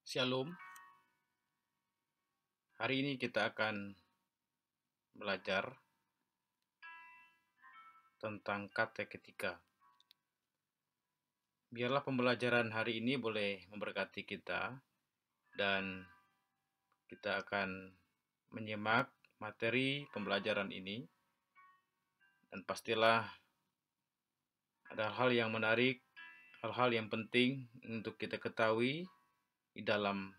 Shalom, hari ini kita akan belajar tentang kateketika. Biarlah pembelajaran hari ini boleh memberkati kita dan kita akan menyimak materi pembelajaran ini dan pastilah ada hal yang menarik, hal-hal yang penting untuk kita ketahui di dalam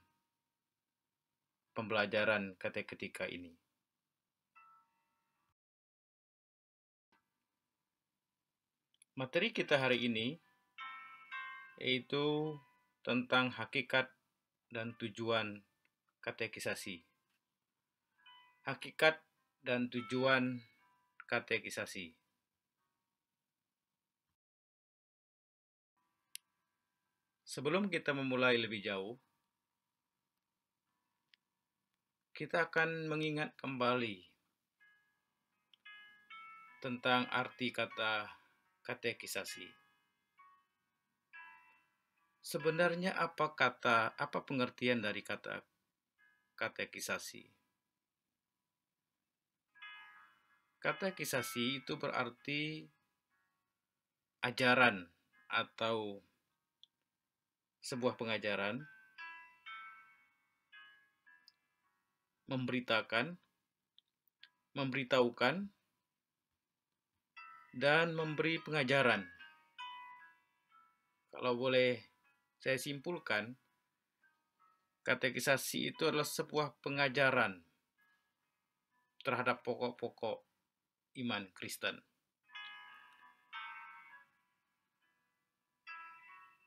pembelajaran kateketika ini. Materi kita hari ini yaitu tentang hakikat dan tujuan katekisasi. Hakikat dan tujuan katekisasi. Sebelum kita memulai lebih jauh, kita akan mengingat kembali tentang arti kata katekisasi. Sebenarnya apa pengertian dari kata katekisasi? Katekisasi itu berarti ajaran atau sebuah pengajaran, memberitahukan, dan memberi pengajaran. Kalau boleh saya simpulkan, katekisasi itu adalah sebuah pengajaran terhadap pokok-pokok iman Kristen.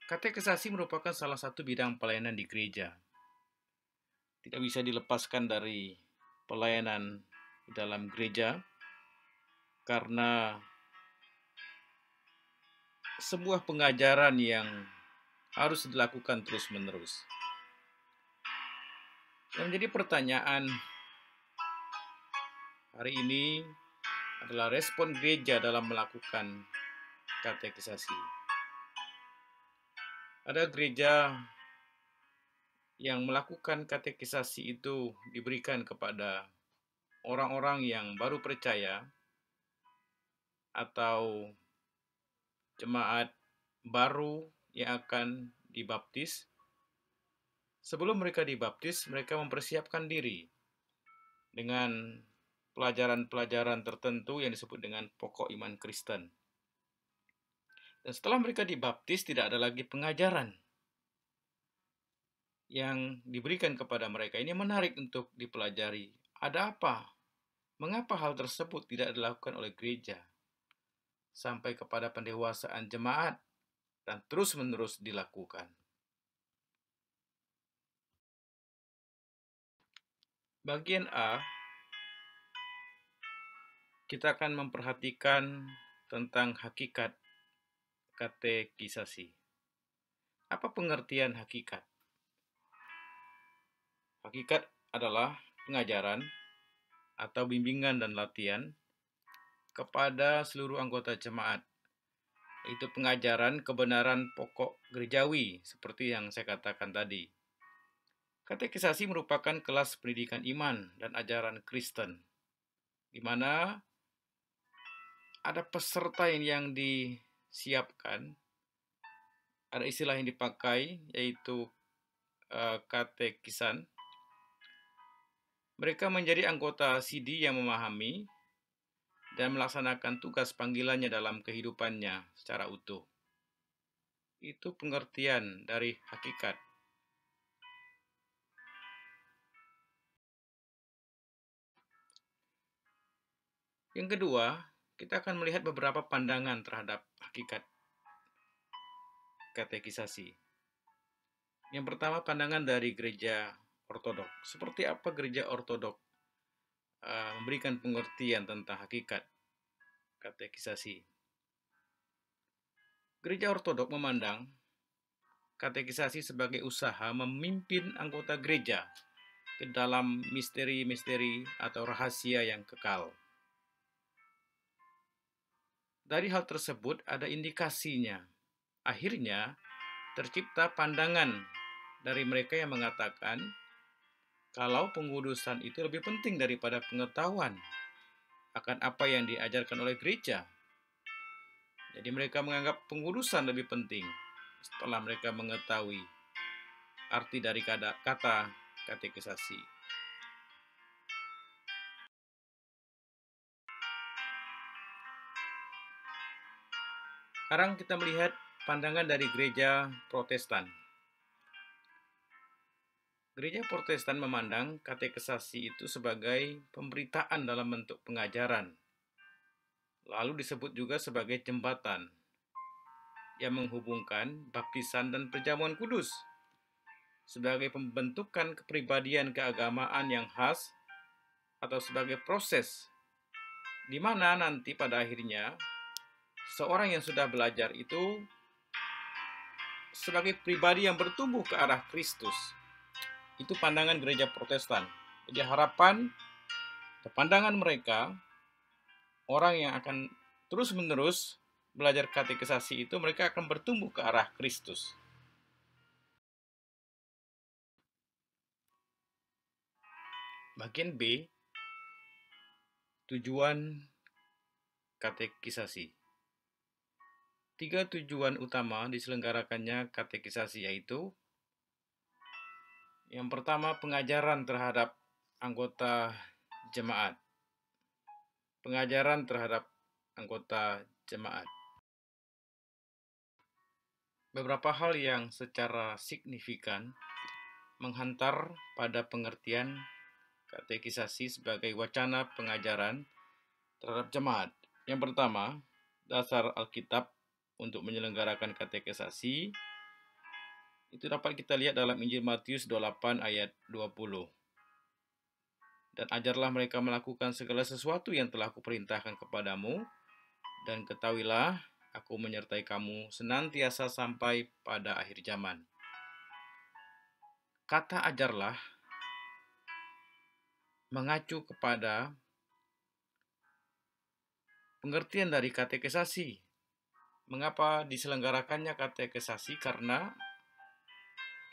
Katekisasi merupakan salah satu bidang pelayanan di gereja. Tidak bisa dilepaskan dari pelayanan di dalam gereja karena sebuah pengajaran yang harus dilakukan terus-menerus. Yang menjadi pertanyaan hari ini adalah respon gereja dalam melakukan katekisasi. Ada gereja yang melakukan katekisasi itu diberikan kepada orang-orang yang baru percaya atau jemaat baru yang akan dibaptis. Sebelum mereka dibaptis, mereka mempersiapkan diri dengan pelajaran-pelajaran tertentu yang disebut dengan pokok iman Kristen. Dan setelah mereka dibaptis, tidak ada lagi pengajaran yang diberikan kepada mereka. Ini menarik untuk dipelajari. Ada apa? Mengapa hal tersebut tidak dilakukan oleh gereja sampai kepada pendewasaan jemaat dan terus-menerus dilakukan? Bagian A, kita akan memperhatikan tentang hakikat katekisasi. Apa pengertian hakikat? Hakikat adalah pengajaran atau bimbingan dan latihan kepada seluruh anggota jemaat. Itu pengajaran kebenaran pokok gerejawi seperti yang saya katakan tadi. Katekisasi merupakan kelas pendidikan iman dan ajaran Kristen, di mana ada peserta yang disiapkan, ada istilah yang dipakai yaitu katekisan. Mereka menjadi anggota CD yang memahami dan melaksanakan tugas panggilannya dalam kehidupannya secara utuh. Itu pengertian dari hakikat. Yang kedua, kita akan melihat beberapa pandangan terhadap hakikat katekisasi. Yang pertama, pandangan dari gereja ortodok. Seperti apa gereja ortodok memberikan pengertian tentang hakikat katekisasi? Gereja ortodok memandang katekisasi sebagai usaha memimpin anggota gereja ke dalam misteri-misteri atau rahasia yang kekal. Dari hal tersebut ada indikasinya. Akhirnya tercipta pandangan dari mereka yang mengatakan kalau pengudusan itu lebih penting daripada pengetahuan akan apa yang diajarkan oleh gereja. Jadi mereka menganggap pengudusan lebih penting setelah mereka mengetahui arti dari kata katekisasi. Sekarang kita melihat pandangan dari gereja Protestan. Gereja Protestan memandang katekisasi itu sebagai pemberitaan dalam bentuk pengajaran. Lalu disebut juga sebagai jembatan yang menghubungkan baptisan dan perjamuan kudus sebagai pembentukan kepribadian keagamaan yang khas atau sebagai proses di mana nanti pada akhirnya seorang yang sudah belajar itu sebagai pribadi yang bertumbuh ke arah Kristus. Itu pandangan gereja Protestan. Jadi harapan atau pandangan mereka, orang yang akan terus-menerus belajar katekisasi itu mereka akan bertumbuh ke arah Kristus. Bagian B, tujuan katekisasi. 3 tujuan utama diselenggarakannya katekisasi yaitu yang pertama, pengajaran terhadap anggota jemaat. Pengajaran terhadap anggota jemaat. Beberapa hal yang secara signifikan menghantar pada pengertian katekisasi sebagai wacana pengajaran terhadap jemaat. Yang pertama, dasar Alkitab untuk menyelenggarakan katekisasi itu dapat kita lihat dalam Injil Matius 28 ayat 20. Dan ajarlah mereka melakukan segala sesuatu yang telah kuperintahkan kepadamu, dan ketahuilah aku menyertai kamu senantiasa sampai pada akhir zaman. Kata ajarlah mengacu kepada pengertian dari katekisasi. Mengapa diselenggarakannya katekisasi? Karena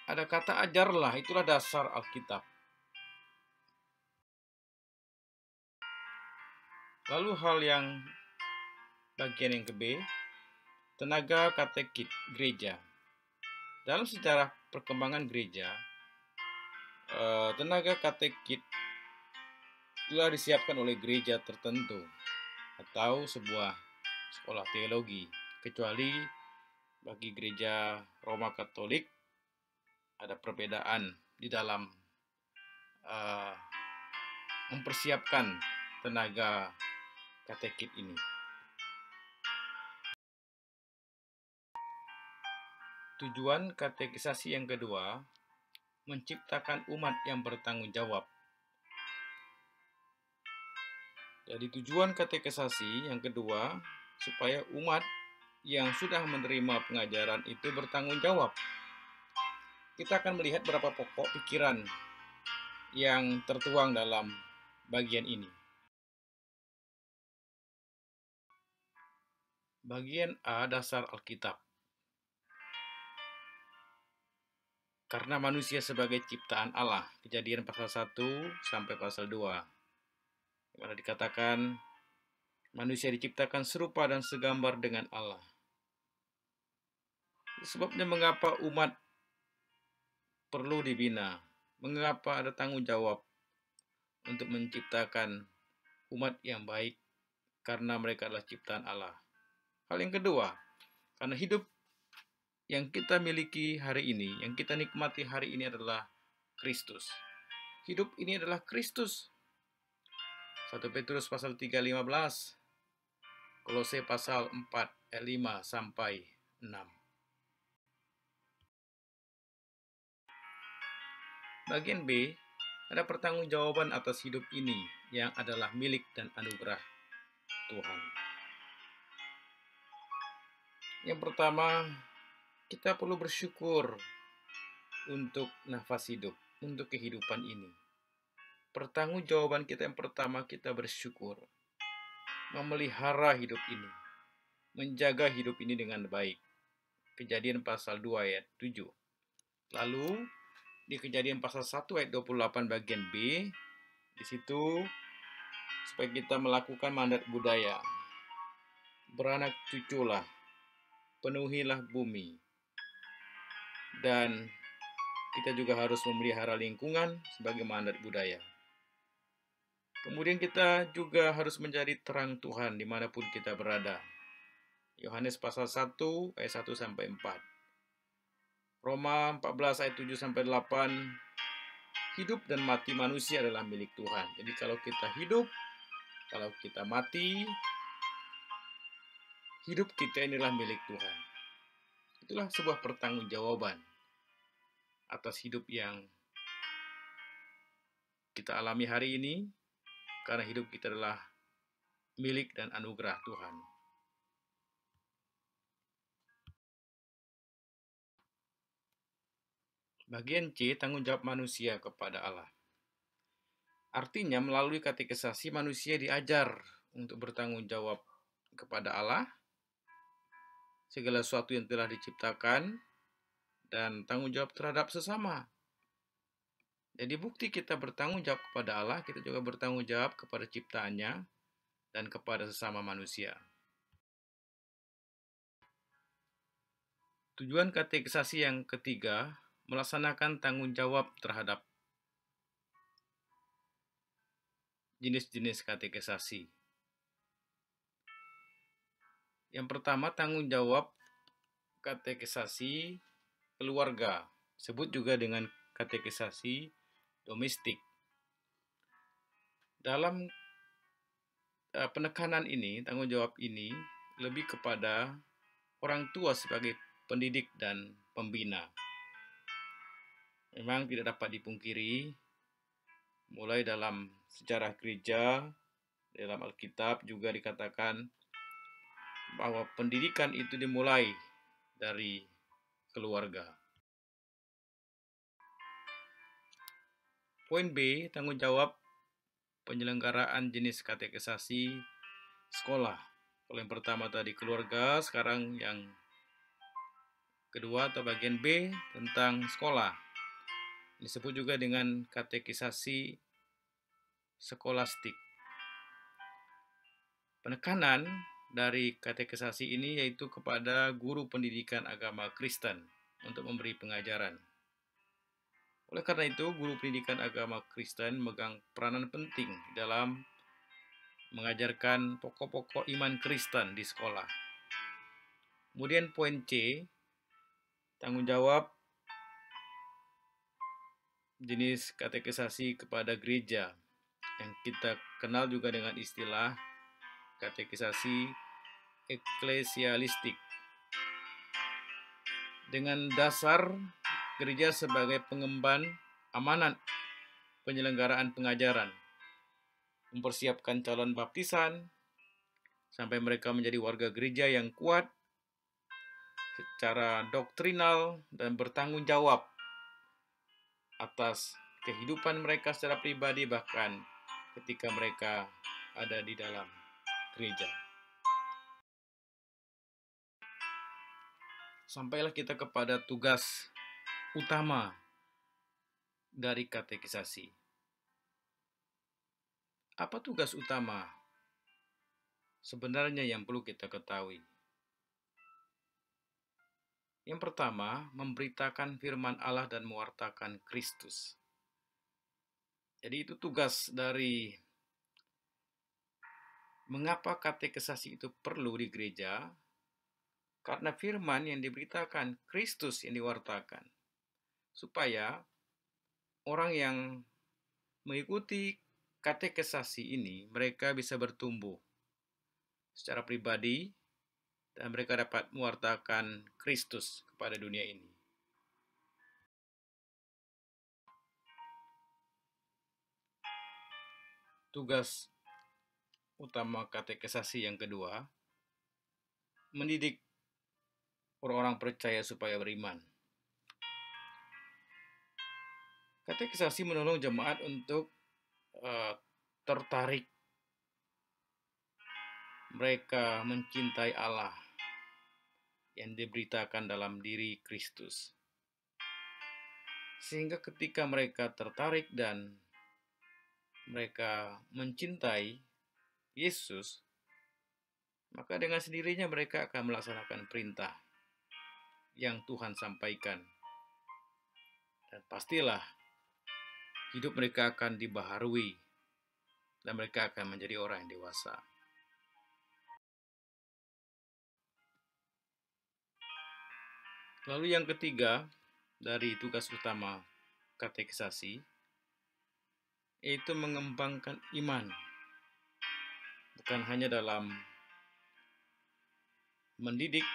ada kata ajarlah, itulah dasar Alkitab. Lalu hal yang bagian yang ke B, tenaga katekit gereja. Dalam sejarah perkembangan gereja, tenaga katekit telah disiapkan oleh gereja tertentu atau sebuah sekolah teologi, kecuali bagi gereja Roma Katolik ada perbedaan di dalam mempersiapkan tenaga katekit ini. Tujuan katekisasi yang kedua, menciptakan umat yang bertanggung jawab. Jadi tujuan katekisasi yang kedua, supaya umat yang sudah menerima pengajaran itu bertanggung jawab. Kita akan melihat beberapa pokok pikiran yang tertuang dalam bagian ini. Bagian A, dasar Alkitab. Karena manusia sebagai ciptaan Allah, Kejadian pasal 1 sampai pasal 2. Di mana dikatakan manusia diciptakan serupa dan segambar dengan Allah. Sebabnya mengapa umat perlu dibina? Mengapa ada tanggung jawab untuk menciptakan umat yang baik? Karena mereka adalah ciptaan Allah. Hal yang kedua, karena hidup yang kita miliki hari ini, yang kita nikmati hari ini adalah Kristus. Hidup ini adalah Kristus. 1 Petrus pasal 3:15, Kolose pasal 4 ayat 5 sampai 6. Bagian B, ada pertanggungjawaban atas hidup ini yang adalah milik dan anugerah Tuhan. Yang pertama, kita perlu bersyukur untuk nafas hidup, untuk kehidupan ini. Pertanggungjawaban kita yang pertama, kita bersyukur, memelihara hidup ini, menjaga hidup ini dengan baik. Kejadian pasal 2 ayat 7. Lalu di Kejadian pasal 1 ayat 28 bagian B, di situ supaya kita melakukan mandat budaya. Beranak cuculah, penuhilah bumi. Dan kita juga harus memelihara lingkungan sebagai mandat budaya. Kemudian kita juga harus menjadi terang Tuhan dimanapun kita berada. Yohanes pasal 1 ayat 1 sampai 4. Roma 14 ayat 7 sampai 8. Hidup dan mati manusia adalah milik Tuhan. Jadi kalau kita hidup, kalau kita mati, hidup kita inilah milik Tuhan. Itulah sebuah pertanggungjawaban atas hidup yang kita alami hari ini, karena hidup kita adalah milik dan anugerah Tuhan. Bagian C, tanggung jawab manusia kepada Allah. Artinya melalui katekisasi manusia diajar untuk bertanggung jawab kepada Allah, segala sesuatu yang telah diciptakan, dan tanggung jawab terhadap sesama. Jadi bukti kita bertanggung jawab kepada Allah, kita juga bertanggung jawab kepada ciptaannya dan kepada sesama manusia. Tujuan katekisasi yang ketiga, melaksanakan tanggung jawab terhadap jenis-jenis katekisasi. Yang pertama, tanggung jawab katekisasi keluarga, disebut juga dengan katekisasi domestik. Dalam penekanan ini, tanggung jawab ini lebih kepada orang tua sebagai pendidik dan pembina. Memang tidak dapat dipungkiri, mulai dalam sejarah gereja, dalam Alkitab juga dikatakan bahwa pendidikan itu dimulai dari keluarga. Poin B, tanggung jawab penyelenggaraan jenis katekisasi sekolah. Kalau yang pertama tadi keluarga, sekarang yang kedua atau bagian B tentang sekolah. Disebut juga dengan katekisasi skolastik. Penekanan dari katekisasi ini yaitu kepada guru pendidikan agama Kristen untuk memberi pengajaran. Oleh karena itu, guru pendidikan agama Kristen memegang peranan penting dalam mengajarkan pokok-pokok iman Kristen di sekolah. Kemudian poin C, tanggung jawab jenis katekisasi kepada gereja, yang kita kenal juga dengan istilah katekisasi eklesialistik. Dengan dasar gereja sebagai pengemban amanat penyelenggaraan pengajaran, mempersiapkan calon baptisan sampai mereka menjadi warga gereja yang kuat secara doktrinal dan bertanggung jawab atas kehidupan mereka secara pribadi, bahkan ketika mereka ada di dalam gereja. Sampailah kita kepada tugas utama dari katekisasi. Apa tugas utama sebenarnya yang perlu kita ketahui? Yang pertama, memberitakan firman Allah dan mewartakan Kristus. Jadi itu tugas dari mengapa katekisasi itu perlu di gereja, karena firman yang diberitakan, Kristus yang diwartakan. Supaya orang yang mengikuti katekisasi ini, mereka bisa bertumbuh secara pribadi, dan mereka dapat mewartakan Kristus kepada dunia ini. Tugas utama katekisasi yang kedua, mendidik orang-orang percaya supaya beriman. Katekisasi menolong jemaat untuk tertarik mereka mencintai Allah yang diberitakan dalam diri Kristus. Sehingga ketika mereka tertarik dan mereka mencintai Yesus, maka dengan sendirinya mereka akan melaksanakan perintah yang Tuhan sampaikan. Dan pastilah hidup mereka akan dibaharui dan mereka akan menjadi orang yang dewasa. Lalu yang ketiga dari tugas utama katekisasi yaitu mengembangkan iman. Bukan hanya dalam mendidik,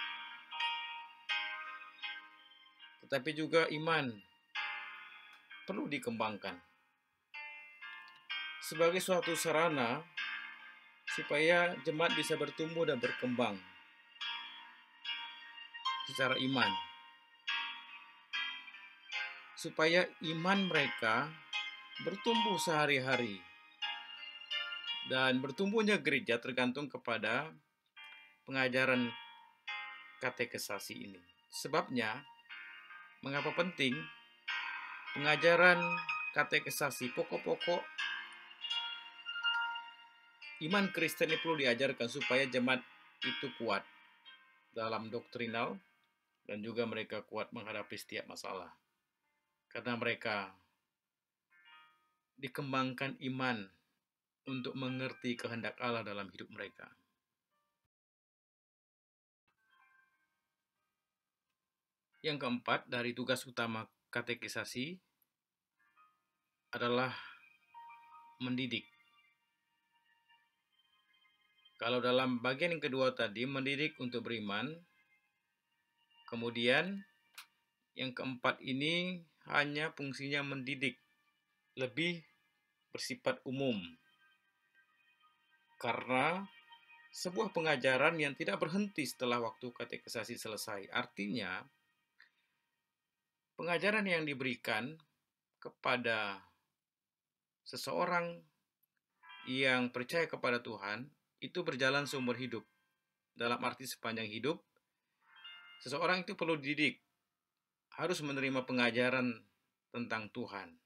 tetapi juga iman perlu dikembangkan sebagai suatu sarana supaya jemaat bisa bertumbuh dan berkembang secara iman. Supaya iman mereka bertumbuh sehari-hari. Dan bertumbuhnya gereja tergantung kepada pengajaran katekisasi ini. Sebabnya, mengapa penting pengajaran katekisasi, pokok-pokok iman Kristen ini perlu diajarkan supaya jemaat itu kuat dalam doktrinal dan juga mereka kuat menghadapi setiap masalah. Karena mereka dikembangkan iman untuk mengerti kehendak Allah dalam hidup mereka. Yang keempat dari tugas utama katekisasi adalah mendidik. Kalau dalam bagian yang kedua tadi, mendidik untuk beriman, kemudian yang keempat ini hanya fungsinya mendidik, lebih bersifat umum. Karena sebuah pengajaran yang tidak berhenti setelah waktu katekisasi selesai. Artinya, pengajaran yang diberikan kepada seseorang yang percaya kepada Tuhan itu berjalan seumur hidup. Dalam arti sepanjang hidup, seseorang itu perlu dididik, harus menerima pengajaran tentang Tuhan.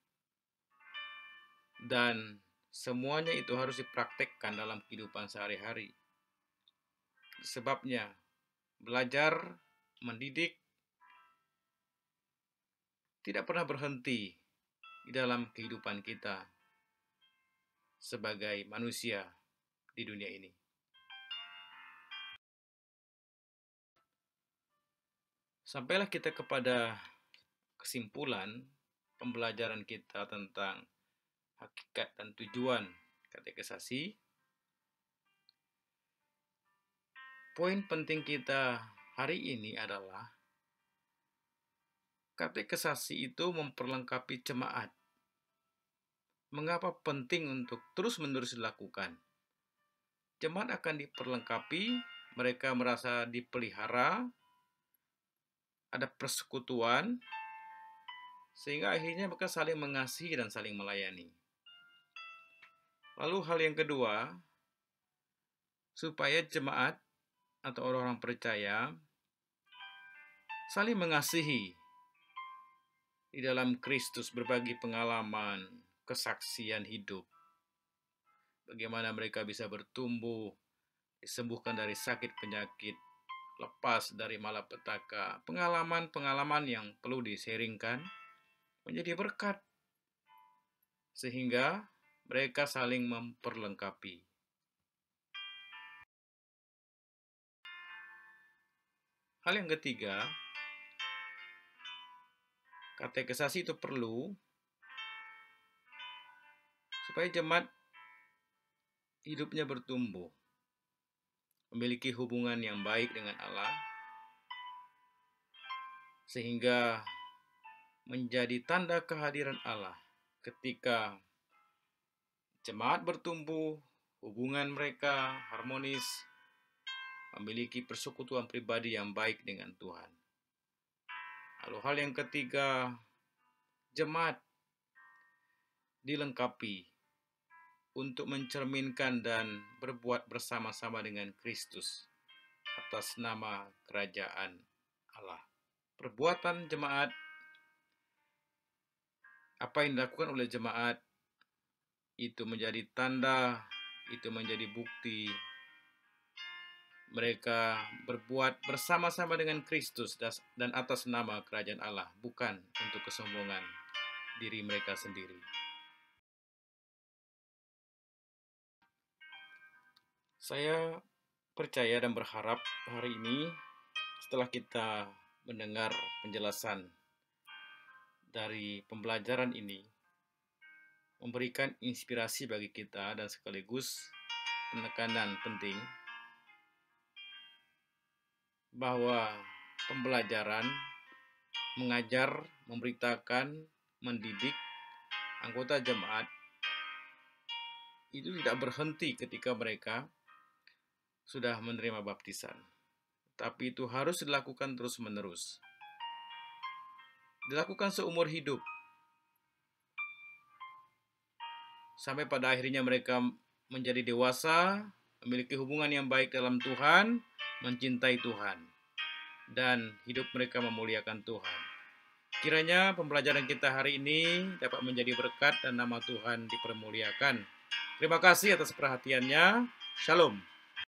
Dan semuanya itu harus dipraktekkan dalam kehidupan sehari-hari. Sebabnya, belajar, mendidik, tidak pernah berhenti di dalam kehidupan kita sebagai manusia di dunia ini. Sampailah kita kepada kesimpulan pembelajaran kita tentang hakikat dan tujuan katekisasi. Poin penting kita hari ini adalah katekisasi itu memperlengkapi jemaat. Mengapa penting untuk terus-menerus dilakukan? Jemaat akan diperlengkapi, mereka merasa dipelihara, ada persekutuan, sehingga akhirnya mereka saling mengasihi dan saling melayani. Lalu hal yang kedua, supaya jemaat atau orang-orang percaya saling mengasihi di dalam Kristus, berbagi pengalaman, kesaksian hidup. Bagaimana mereka bisa bertumbuh, disembuhkan dari sakit penyakit, lepas dari malapetaka, pengalaman-pengalaman yang perlu di-sharingkan menjadi berkat, sehingga mereka saling memperlengkapi. Hal yang ketiga, katekisasi itu perlu supaya jemaat hidupnya bertumbuh, memiliki hubungan yang baik dengan Allah, sehingga menjadi tanda kehadiran Allah. Ketika jemaat bertumbuh, hubungan mereka harmonis, memiliki persekutuan pribadi yang baik dengan Tuhan. Lalu hal yang ketiga, jemaat dilengkapi untuk mencerminkan dan berbuat bersama-sama dengan Kristus atas nama kerajaan Allah. Perbuatan jemaat Apa yang dilakukan oleh jemaat itu menjadi tanda, itu menjadi bukti mereka berbuat bersama-sama dengan Kristus dan atas nama kerajaan Allah, bukan untuk kesombongan diri mereka sendiri. Saya percaya dan berharap hari ini setelah kita mendengar penjelasan dari pembelajaran ini memberikan inspirasi bagi kita dan sekaligus penekanan penting bahwa pembelajaran, mengajar, memberitakan, mendidik anggota jemaat itu tidak berhenti ketika mereka sudah menerima baptisan. Tapi itu harus dilakukan terus-menerus. Dilakukan seumur hidup. Sampai pada akhirnya mereka menjadi dewasa, memiliki hubungan yang baik dalam Tuhan, mencintai Tuhan, dan hidup mereka memuliakan Tuhan. Kiranya pembelajaran kita hari ini dapat menjadi berkat dan nama Tuhan dipermuliakan. Terima kasih atas perhatiannya. Shalom.